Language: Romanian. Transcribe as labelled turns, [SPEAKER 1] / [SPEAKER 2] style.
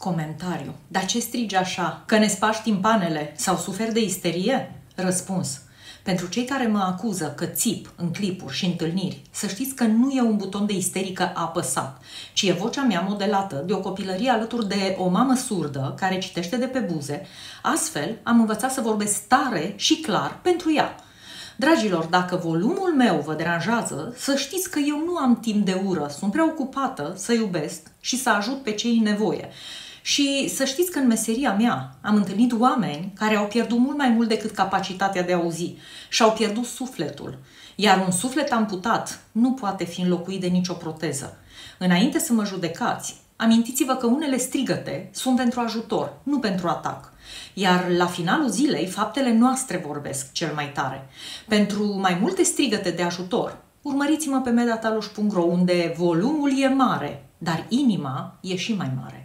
[SPEAKER 1] Comentariu. Dar ce strigi așa? Că ne spargi timpanele sau suferi de isterie? Răspuns. Pentru cei care mă acuză că țip în clipuri și întâlniri, să știți că nu e un buton de isterică apăsat, ci e vocea mea modelată de o copilărie alături de o mamă surdă care citește de pe buze. Astfel, am învățat să vorbesc tare și clar pentru ea. Dragilor, dacă volumul meu vă deranjează, să știți că eu nu am timp de ură, sunt preocupată să iubesc și să ajut pe cei în nevoie. Și să știți că în meseria mea am întâlnit oameni care au pierdut mult mai mult decât capacitatea de a auzi și au pierdut sufletul. Iar un suflet amputat nu poate fi înlocuit de nicio proteză. Înainte să mă judecați, amintiți-vă că unele strigăte sunt pentru ajutor, nu pentru atac. Iar la finalul zilei, faptele noastre vorbesc cel mai tare. Pentru mai multe strigăte de ajutor, urmăriți-mă pe medataluș.ro, unde volumul e mare, dar inima e și mai mare.